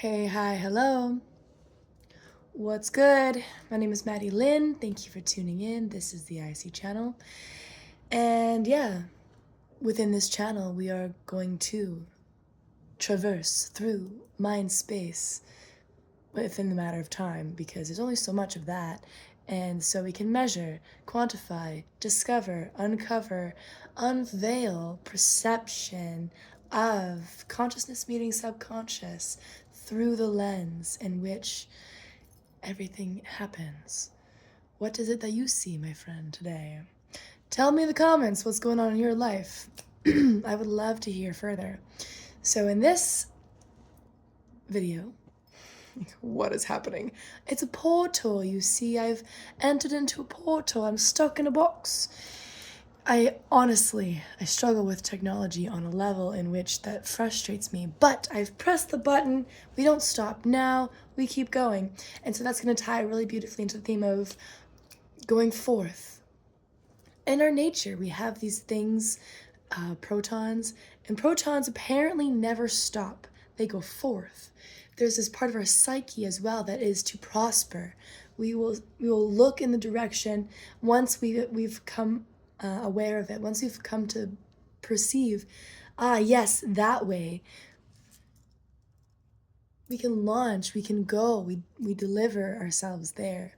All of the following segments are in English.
Hey, hi, hello. What's good? My name is Maddie Lynn. Thank you for tuning in. This is the IC channel. And yeah, within this channel, we are going to traverse through mind space within the matter of time because there's only so much of that. And so we can measure, quantify, discover, uncover, unveil perception of consciousness meeting subconscious through the lens in which everything happens. What is it that you see, my friend, today? Tell me in the comments what's going on in your life. I would love to hear further. So in this video, what is happening? It's a portal, you see. I've entered into a portal. I'm stuck in a box. I struggle with technology on a level in which that frustrates me, but I've pressed the button. We don't stop now, we keep going. And so that's going to tie really beautifully into the theme of going forth. In our nature, we have these things, protons, and protons apparently never stop. They go forth. There's this part of our psyche as well that is to prosper. We will look in the direction once we've come aware of it, once we've come to perceive, yes, that way. We can launch, we can go, we deliver ourselves there.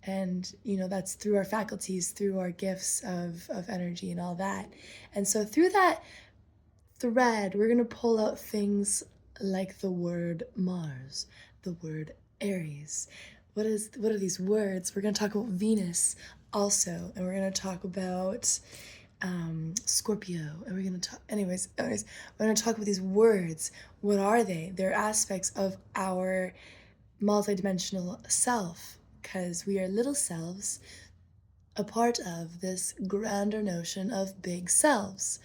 And, that's through our faculties, through our gifts of energy and all that. And so through that thread, we're going to pull out things like the word Mars, the word Aries. What are these words? We're going to talk about Venus also, and we're going to talk about Scorpio, and we're going to talk, anyways, we're going to talk about these words. What are they? They're aspects of our multidimensional self, because we are little selves, a part of this grander notion of big selves.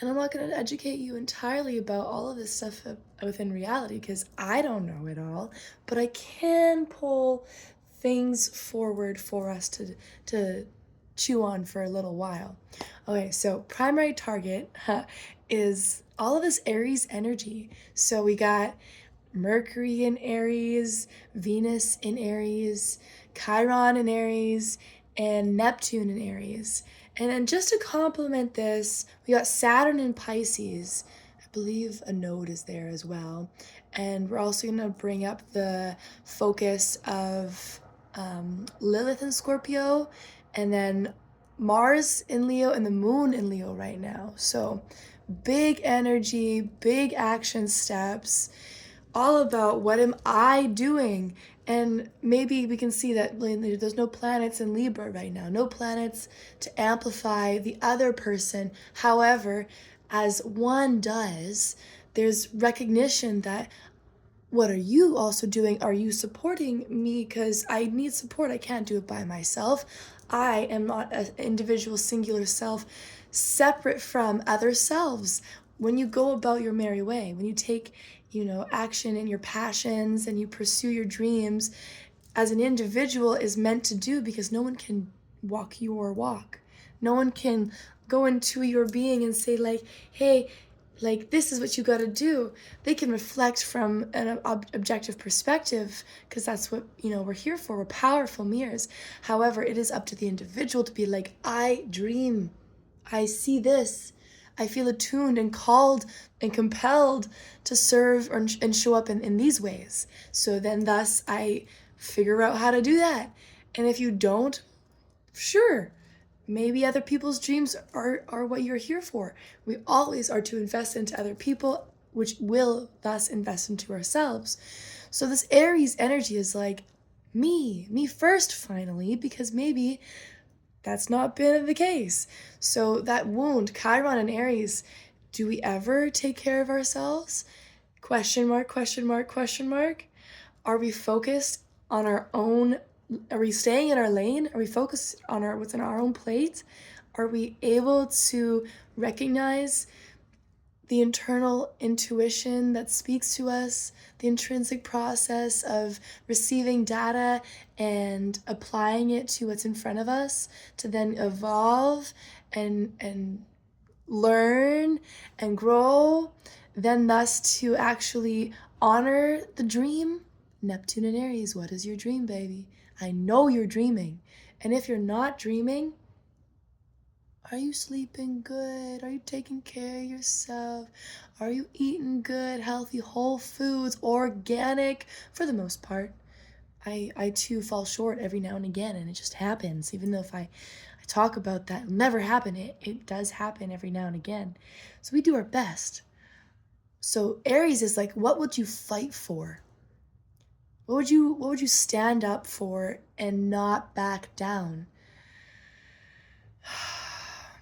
And I'm not going to educate you entirely about all of this stuff within reality, because I don't know it all, but I can pull things forward for us to chew on for a little while. Okay, so primary target is all of this Aries energy. So we got Mercury in Aries, Venus in Aries, Chiron in Aries, and Neptune in Aries. And then just to complement this, we got Saturn in Pisces. I believe a node is there as well. And we're also going to bring up the focus of Lilith in Scorpio, and then Mars in Leo and the moon in Leo right now. So big energy, big action steps, all about what am I doing. And maybe we can see that there's no planets in Libra right now, no planets to amplify the other person. However, as one does, there's recognition that what are you also doing? Are you supporting me? Because I need support. I can't do it by myself. I am not an individual singular self separate from other selves. When you go about your merry way, when you take action in your passions and you pursue your dreams as an individual is meant to do, because no one can walk your walk. No one can go into your being and say hey, this is what you got to do. They can reflect from an objective perspective, because that's what we're here for. We're powerful mirrors. However, it is up to the individual to be like, I dream, I see this, I feel attuned and called and compelled to serve and show up in these ways. So then thus I figure out how to do that. And if you don't, sure, maybe other people's dreams are what you're here for. We always are to invest into other people, which will thus invest into ourselves. So this Aries energy is like, me first, finally, because maybe that's not been the case. So that wound, Chiron and Aries, do we ever take care of ourselves? Question mark, question mark, question mark. Are we focused on our own? Are we staying in our lane? Are we focused on what's in our own plate? Are we able to recognize the internal intuition that speaks to us, the intrinsic process of receiving data and applying it to what's in front of us to then evolve and learn and grow? then thus to actually honor the dream. Neptune and Aries, what is your dream, baby? I know you're dreaming. And if you're not dreaming, are you sleeping good? Are you taking care of yourself? Are you eating good, healthy, whole foods, organic? For the most part. I too fall short every now and again, and it just happens. Even though if I talk about that, it'll never happen. It does happen every now and again. So we do our best. So Aries is like, what would you fight for? What would you stand up for and not back down?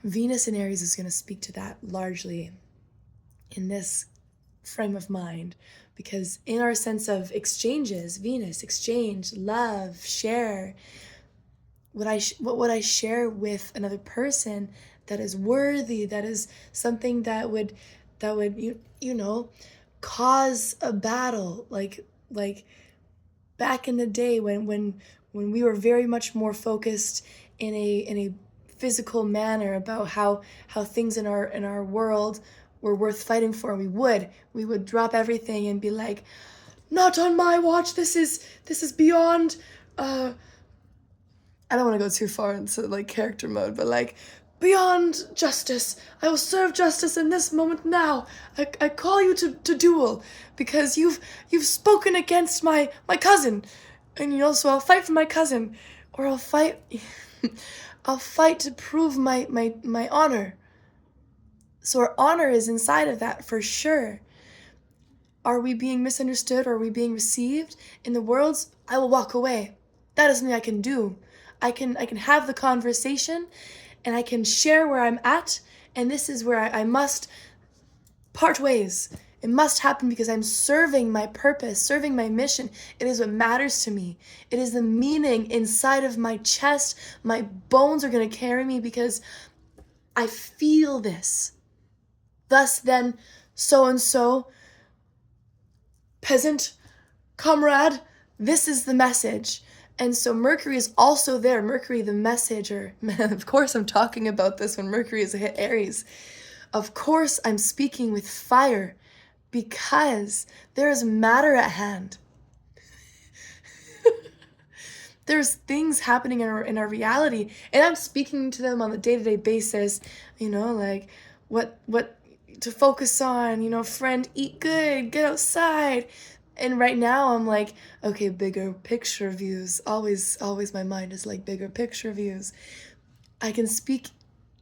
Venus in Aries is going to speak to that largely in this frame of mind, because in our sense of exchanges, Venus, exchange, love, share, what would I share with another person that is worthy, that is something that would you know, cause a battle, like back in the day when we were very much more focused in a physical manner about how things in our world were worth fighting for, and we would drop everything and be like, not on my watch, this is beyond I don't want to go too far into like character mode, but like, beyond justice, I will serve justice in this moment now. I call you to duel because you've spoken against my cousin, and you know, so I'll fight for my cousin, or I'll fight I'll fight to prove my honor. So our honor is inside of that for sure. Are we being misunderstood, or are we being received in the worlds? I will walk away. That is something I can do. I can have the conversation, and I can share where I'm at, and this is where I must part ways. It must happen because I'm serving my purpose, serving my mission. It is what matters to me. It is the meaning inside of my chest. My bones are going to carry me because I feel this. Thus then, so and so, peasant, comrade, this is the message. And so Mercury is also there. Mercury, the messenger. Man, of course I'm talking about this when Mercury is hit Aries. Of course I'm speaking with fire because there is matter at hand. There's things happening in our reality, and I'm speaking to them on a day-to-day basis, you know, like what to focus on, you know, friend, eat good, get outside. And right now I'm like, okay, bigger picture views. Always my mind is like bigger picture views. I can speak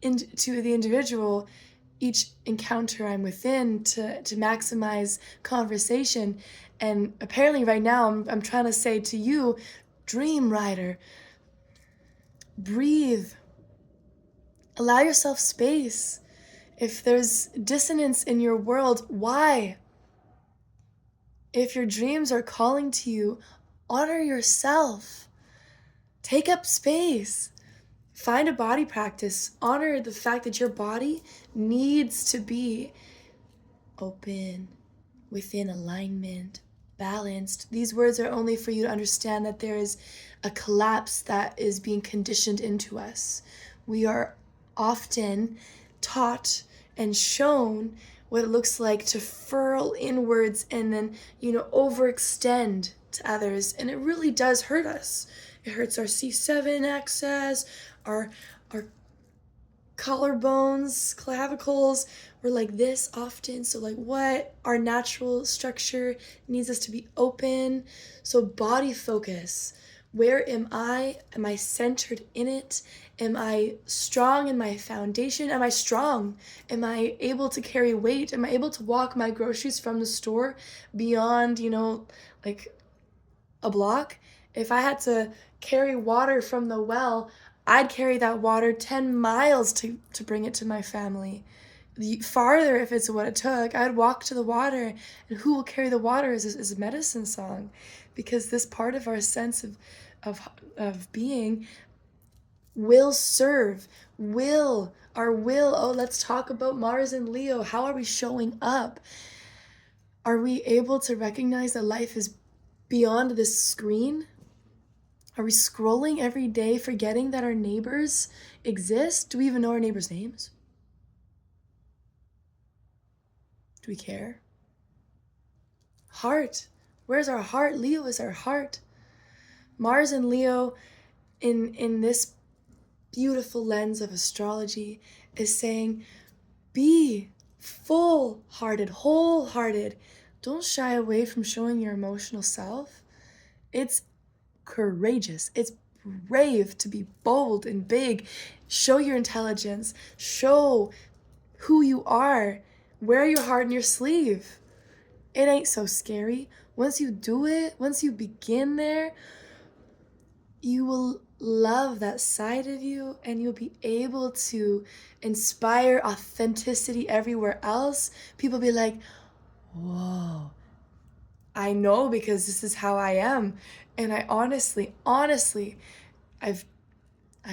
into the individual each encounter I'm within to maximize conversation. And apparently right now I'm trying to say to you, dream rider, breathe. Allow yourself space. If there's dissonance in your world, why? If your dreams are calling to you, honor yourself. Take up space. Find a body practice. Honor the fact that your body needs to be open, within alignment, balanced. These words are only for you to understand that there is a collapse that is being conditioned into us. We are often taught and shown what it looks like to furl inwards and then, you know, overextend to others. And it really does hurt us. It hurts our C7 axis, our collarbones, clavicles. We're like this often. So like what? Our natural structure needs us to be open. So body focus. Where am I? Am I centered in it? Am I strong in my foundation? Am I strong? Am I able to carry weight? Am I able to walk my groceries from the store beyond, you know, like a block? If I had to carry water from the well, I'd carry that water 10 miles to bring it to my family. Farther, if it's what it took, I'd walk to the water. And who will carry the water is a medicine song, because this part of our sense of being will serve, our will. Oh, let's talk about Mars and Leo. How are we showing up? Are we able to recognize that life is beyond this screen? Are we scrolling every day, forgetting that our neighbors exist? Do we even know our neighbors' names? Do we care? Heart. Where's our heart? Leo is our heart. Mars and Leo in this beautiful lens of astrology is saying, be full-hearted, wholehearted. Don't shy away from showing your emotional self. It's courageous. It's brave to be bold and big. Show your intelligence. Show who you are. Wear your heart in your sleeve. It ain't so scary. Once you do it, once you begin there, you will love that side of you and you'll be able to inspire authenticity everywhere else. People be like, whoa, I know because this is how I am. And I honestly, I've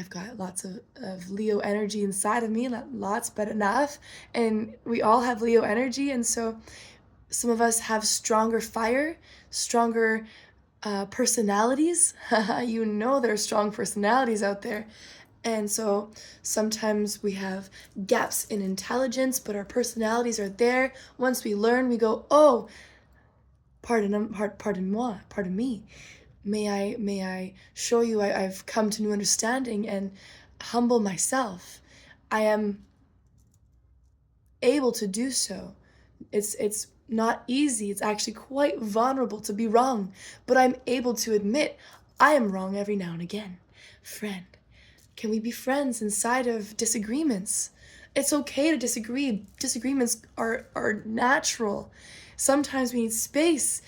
got lots of Leo energy inside of me, not lots, but enough. And we all have Leo energy. And so some of us have stronger fire, stronger personalities. You know there are strong personalities out there. And so sometimes we have gaps in intelligence, but our personalities are there. Once we learn, we go, oh, pardon me. May I show you I've come to new understanding and humble myself. I am able to do so. It's not easy. It's actually quite vulnerable to be wrong, but I'm able to admit I am wrong every now and again. Friend, can we be friends inside of disagreements? It's okay to disagree. Disagreements are natural. Sometimes we need space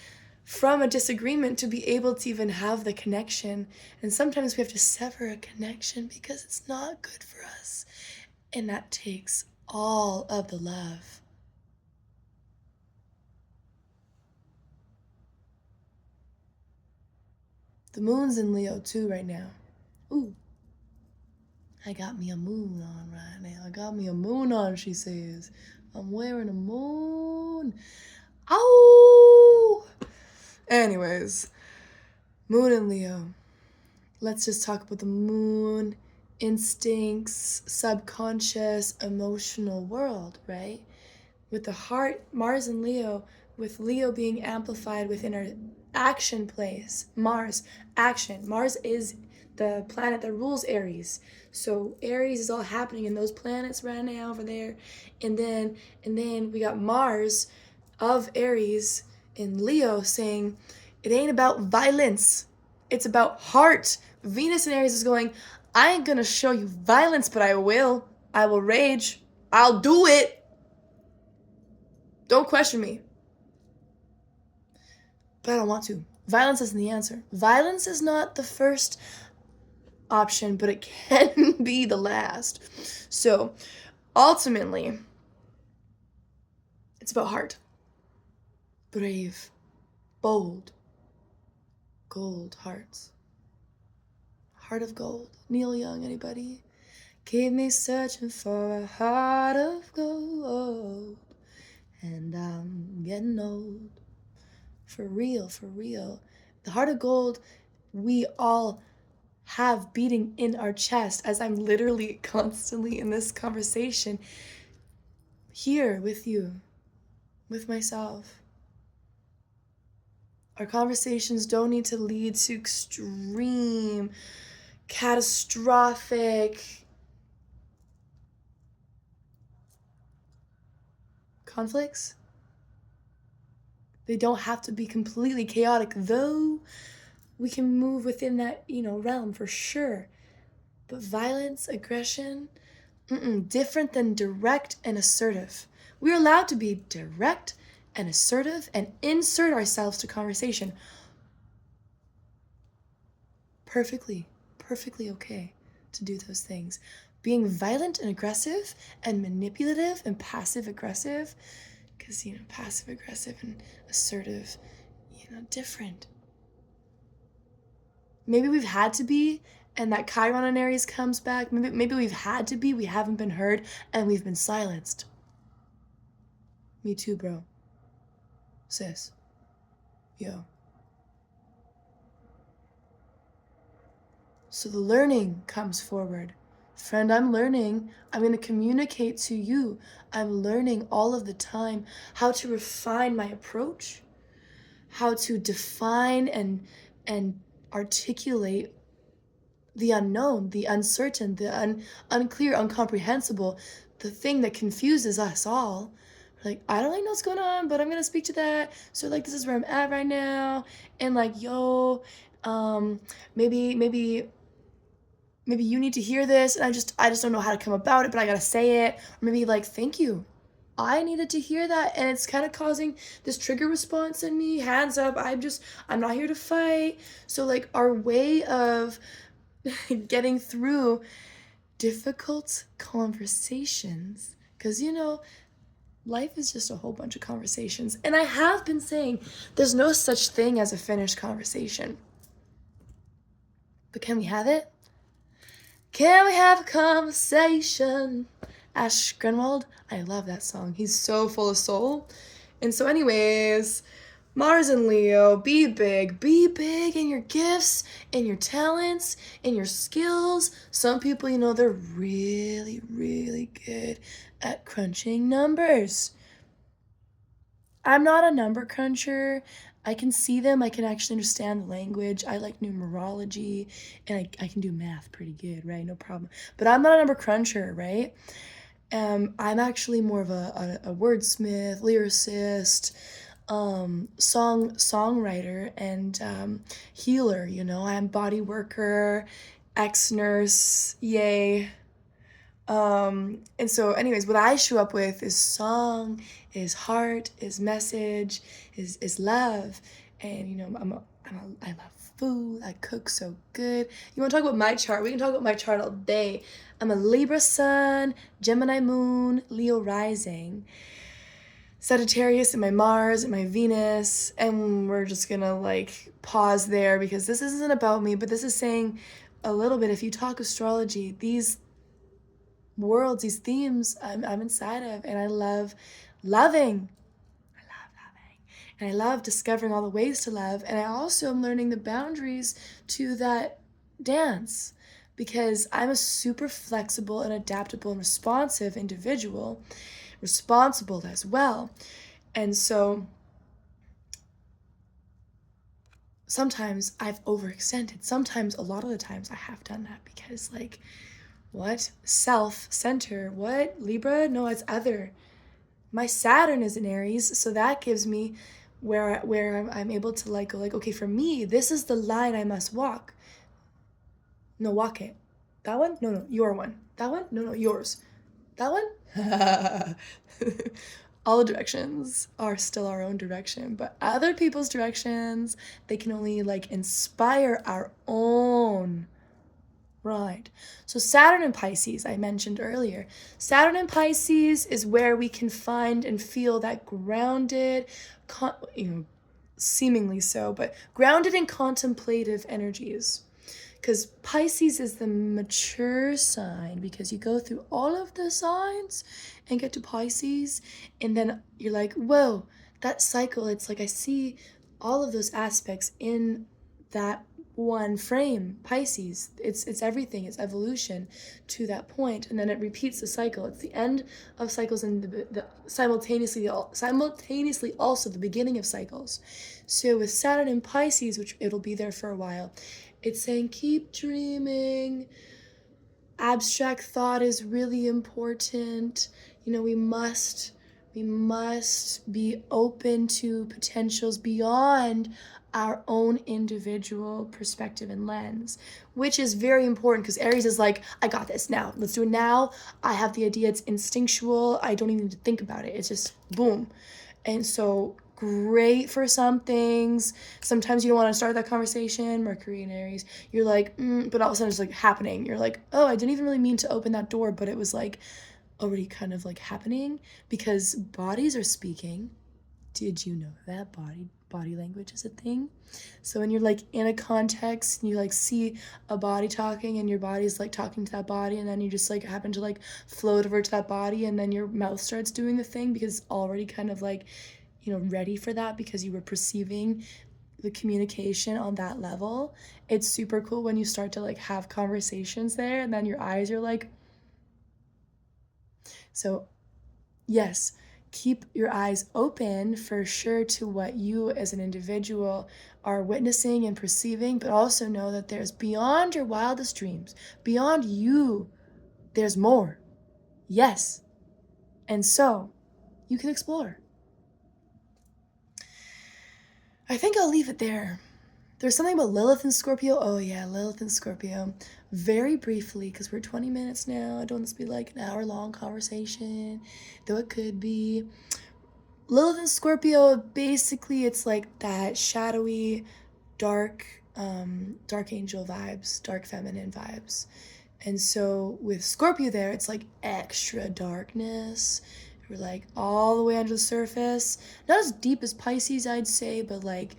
from a disagreement to be able to even have the connection. And sometimes we have to sever a connection because it's not good for us. And that takes all of the love. The moon's in Leo too right now. Ooh. I got me a moon on right now. I got me a moon on, she says. I'm wearing a moon. Ow! Anyways, moon and Leo. Let's just talk about the moon, instincts, subconscious, emotional world, right? With the heart, Mars and Leo, with Leo being amplified within our action place. Mars, action. Mars is the planet that rules Aries. So Aries is all happening in those planets right now over there. And then we got Mars of Aries in Leo saying, it ain't about violence. It's about heart. Venus in Aries is going, I ain't gonna show you violence, but I will. I will rage. I'll do it. Don't question me. But I don't want to. Violence isn't the answer. Violence is not the first option, but it can be the last. So ultimately, it's about heart. Brave, bold, gold hearts. Heart of gold. Neil Young, anybody? Keep me searching for a heart of gold. And I'm getting old. For real, for real. The heart of gold, we all have beating in our chest, as I'm literally constantly in this conversation here with you, with myself. Our conversations don't need to lead to extreme, catastrophic conflicts. They don't have to be completely chaotic, though we can move within that, realm for sure. But violence, aggression, different than direct and assertive. We're allowed to be direct and assertive and insert ourselves to conversation. Perfectly okay to do those things. Being violent and aggressive and manipulative and passive aggressive, because, passive aggressive and assertive, different. Maybe we've had to be, and that Chiron in Aries comes back. Maybe we've had to be, we haven't been heard, and we've been silenced. Me too, bro. Sis. Yo. So the learning comes forward. Friend, I'm learning. I'm going to communicate to you. I'm learning all of the time how to refine my approach, how to define and articulate the unknown, the uncertain, the unclear, incomprehensible, the thing that confuses us all. Like, I don't like know what's going on, but I'm gonna speak to that. So like, this is where I'm at right now, and like, yo, maybe you need to hear this, and I just don't know how to come about it, but I gotta say it. Or maybe like, thank you, I needed to hear that, and it's kind of causing this trigger response in me. Hands up, I'm not here to fight. So like, our way of getting through difficult conversations, because life is just a whole bunch of conversations, and I have been saying there's no such thing as a finished conversation, but can we have it? Can we have a conversation? Ash Grunwald, I love that song. He's so full of soul. And so anyways, Mars and Leo, be big in your gifts, in your talents, in your skills. Some people, they're really, really good at crunching numbers. I'm not a number cruncher. I can see them. I can actually understand the language. I like numerology, and I can do math pretty good, right? No problem. But I'm not a number cruncher, right? I'm actually more of a wordsmith, lyricist, songwriter, and healer. I'm body worker, ex-nurse, yay. And so anyways, what I show up with is song, is heart, is message, is love. And I love food. I cook so good. You want to talk about my chart? We can talk about my chart all day. I'm a Libra sun, Gemini moon, Leo rising, Sagittarius and my Mars and my Venus, and we're just gonna like pause there because this isn't about me, but this is saying a little bit. If you talk astrology, these worlds, these themes I'm inside of, and I love loving. I love loving. And I love discovering all the ways to love. And I also am learning the boundaries to that dance, because I'm a super flexible and adaptable and responsive individual, responsible as well. And so sometimes I've overextended. Sometimes, a lot of the times, I have done that because, like, what? Self-center. What? Libra? No, it's other. My Saturn is in Aries, so that gives me where I'm able to like go like, okay, for me, this is the line I must walk. No, walk it. That one? No, your one. That one? No, yours. That one? All the directions are still our own direction, but other people's directions, they can only like inspire our own. Right. So Saturn in Pisces, I mentioned earlier. Saturn in Pisces is where we can find and feel that grounded, seemingly so, but grounded and contemplative energies. Because Pisces is the mature sign, because you go through all of the signs and get to Pisces, and then you're like, whoa, that cycle, it's like I see all of those aspects in that one frame. Pisces, it's everything, it's evolution to that point, and then it repeats the cycle. It's the end of cycles and the simultaneously also the beginning of cycles. So with Saturn in Pisces, which it'll be there for a while, it's saying keep dreaming. Abstract thought is really important. We must be open to potentials beyond our own individual perspective and lens, which is very important, because Aries is like, I got this now. Let's do it now. I have the idea. It's instinctual. I don't even need to think about it. It's just boom. And so great for some things. Sometimes you don't want to start that conversation. Mercury and Aries, you're like, but all of a sudden it's like happening. You're like, oh, I didn't even really mean to open that door, but it was like already kind of like happening, because bodies are speaking. Did you know that body language is a thing? So when you're like in a context and you like see a body talking, and your body's like talking to that body, and then you just like happen to like float over to that body, and then your mouth starts doing the thing because it's already kind of like ready for that, because you were perceiving the communication on that level. It's super cool when you start to like have conversations there, and then your eyes are like. So yes, keep your eyes open for sure to what you as an individual are witnessing and perceiving, but also know that there's beyond your wildest dreams, beyond you, there's more. Yes. And so you can explore. I think I'll leave it there. There's something about Lilith and Scorpio. Oh, yeah, Lilith and Scorpio. Very briefly, because we're 20 minutes now. I don't want this to be like an hour-long conversation, though it could be. Lilith and Scorpio, basically, it's like that shadowy, dark, dark angel vibes, dark feminine vibes. And so with Scorpio there, it's like extra darkness. We're like all the way under the surface. Not as deep as Pisces, I'd say, but like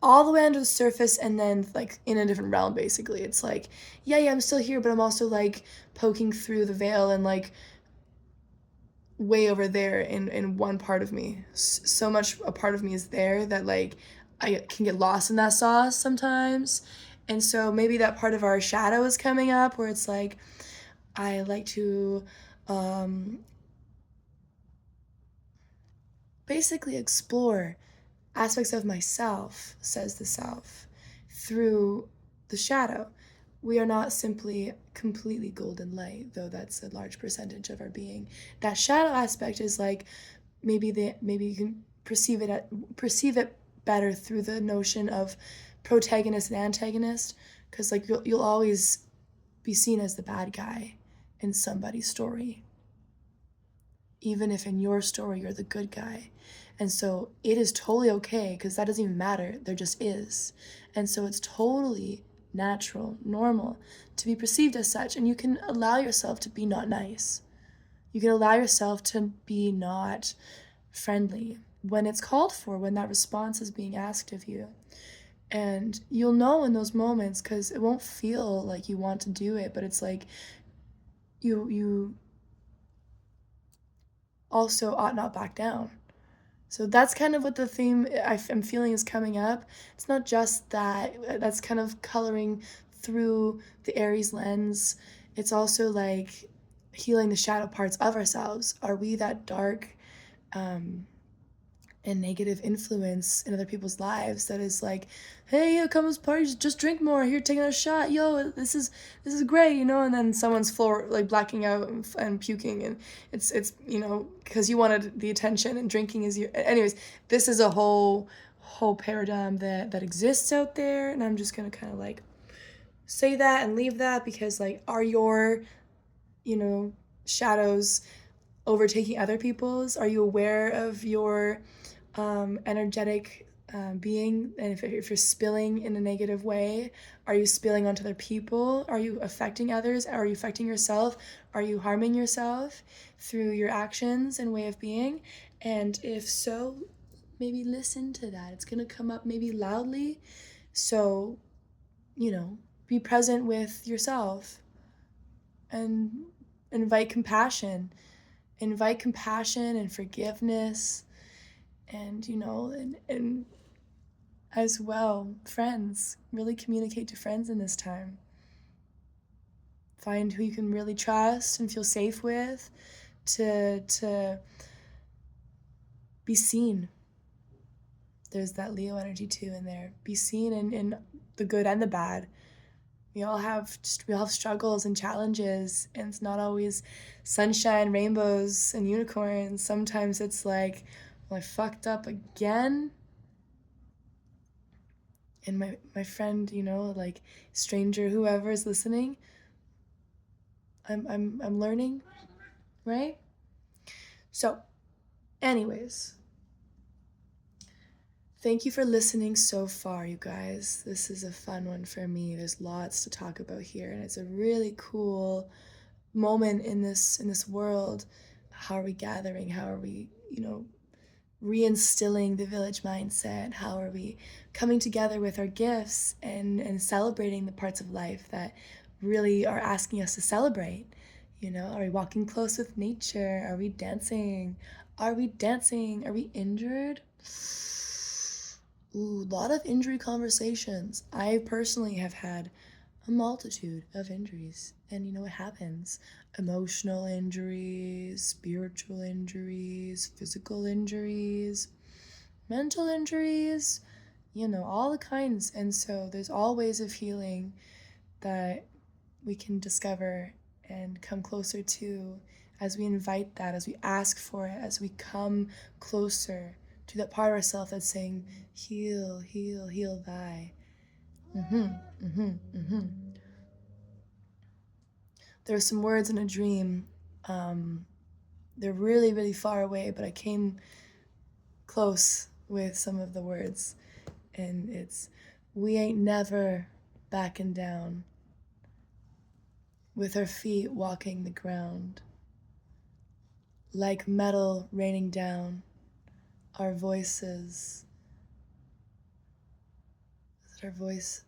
all the way under the surface and then like in a different realm, basically. It's like, yeah, I'm still here, but I'm also like poking through the veil and like way over there in one part of me. So much a part of me is there that like I can get lost in that sauce sometimes. And so maybe that part of our shadow is coming up where it's like I like to basically explore aspects of myself, says the self, through the shadow. We are not simply completely golden light, though that's a large percentage of our being. That shadow aspect is like maybe you can perceive it better through the notion of protagonist and antagonist, because like you'll always be seen as the bad guy in somebody's story, even if in your story you're the good guy. And so it is totally okay, because that doesn't even matter. There just is. And so it's totally natural, normal to be perceived as such. And you can allow yourself to be not nice. You can allow yourself to be not friendly when it's called for, when that response is being asked of you. And you'll know in those moments, because it won't feel like you want to do it, but it's like you also ought not back down. So that's kind of what the theme I'm feeling is coming up. It's not just that, that's kind of coloring through the Aries lens. It's also like healing the shadow parts of ourselves. Are we that dark and negative influence in other people's lives that is like, hey, come to this party, just drink more, here, taking a shot, yo, this is great, and then someone's floor like blacking out and puking, and it's because you wanted the attention, and drinking is your, anyways, this is a whole paradigm that exists out there, and I'm just gonna kind of like say that and leave that, because like, are your shadows overtaking other people's? Are you aware of your energetic being, and if you're spilling in a negative way? Are you spilling onto other people? Are you affecting others? Are you affecting yourself? Are you harming yourself through your actions and way of being? And if so, maybe listen to that. It's gonna come up maybe loudly, so be present with yourself and invite compassion and forgiveness, and and as well, friends. Really communicate to friends in this time. Find who you can really trust and feel safe with to be seen. There's that Leo energy too in there. Be seen in the good and the bad. We all have struggles and challenges, and it's not always sunshine, rainbows, and unicorns. Sometimes it's like, well, I fucked up again. And my friend, like stranger, whoever is listening, I'm learning, right? So, anyways, thank you for listening so far, you guys. This is a fun one for me. There's lots to talk about here, and it's a really cool moment in this world. How are we gathering? How are we, reinstilling the village mindset? How are we coming together with our gifts and celebrating the parts of life that really are asking us to celebrate? Are we walking close with nature? Are we dancing? Are we injured? Ooh, a lot of injury conversations. I personally have had a multitude of injuries. And you know, it happens. Emotional injuries, spiritual injuries, physical injuries, mental injuries, you know, all the kinds. And so there's all ways of healing that we can discover and come closer to as we invite that, as we ask for it, as we come closer to that part of ourselves that's saying, heal, heal, heal thy. There are some words in a dream. They're really, really far away, but I came close with some of the words. And it's, we ain't never backing down, with our feet walking the ground, like metal raining down, our voices,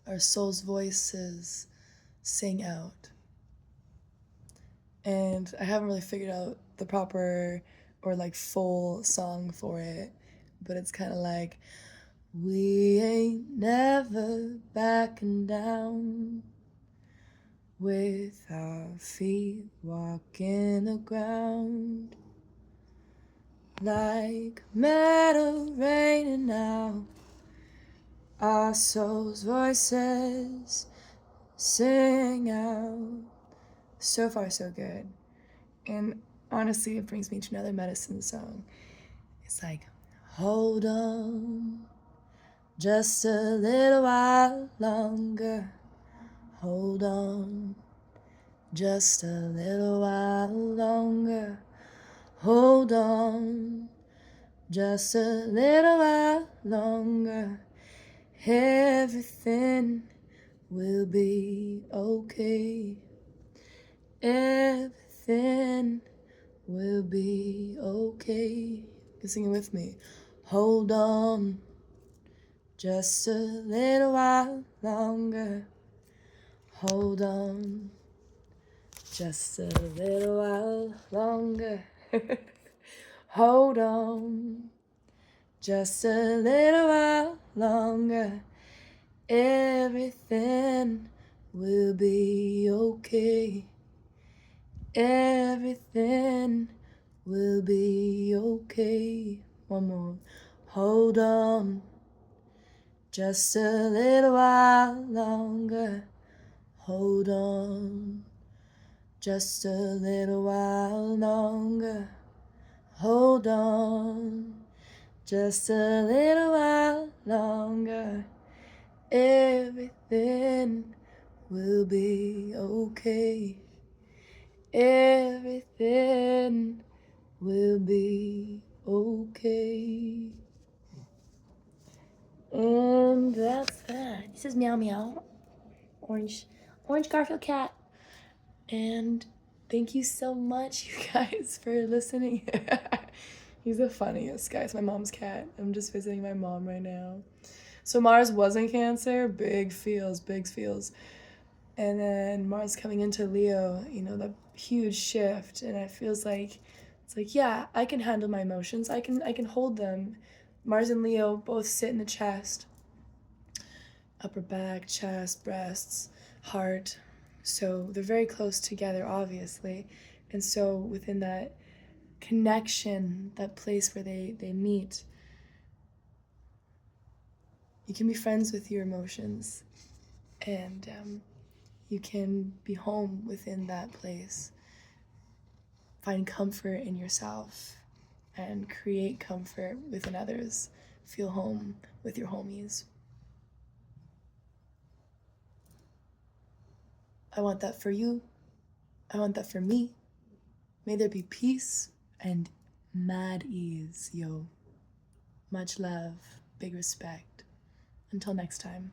our soul's voices sing out. And I haven't really figured out the proper or like full song for it, but it's kind of like, we ain't never backing down, with our feet walking the ground, like metal raining out, our soul's voices sing out. So far, so good. And honestly, it brings me to another medicine song. It's like, hold on just a little while longer. Hold on just a little while longer. Hold on just a little while longer. Everything will be okay. Everything will be okay. You sing it with me. Hold on just a little while longer. Hold on just a little while longer. Hold on just a little while longer. Everything will be okay. Everything will be okay. One more. Hold on just a little while longer. Hold on just a little while longer. Hold on just a little while longer. Everything will be okay. Everything will be okay. And that's that. This is Meow Meow, Orange Garfield cat. And thank you so much, you guys, for listening. He's the funniest, guys. My mom's cat. I'm just visiting my mom right now. So Mars was in Cancer, big feels. And then Mars coming into Leo, you know, the huge shift. And it feels like, it's like, yeah, I can handle my emotions. I can hold them. Mars and Leo both sit in the chest. Upper back, chest, breasts, heart. So they're very close together, obviously. And so within that connection, that place where they meet, you can be friends with your emotions, and you can be home within that place. Find comfort in yourself and create comfort within others. Feel home with your homies. I want that for you. I want that for me. May there be peace and mad ease, yo. Much love, big respect. Until next time.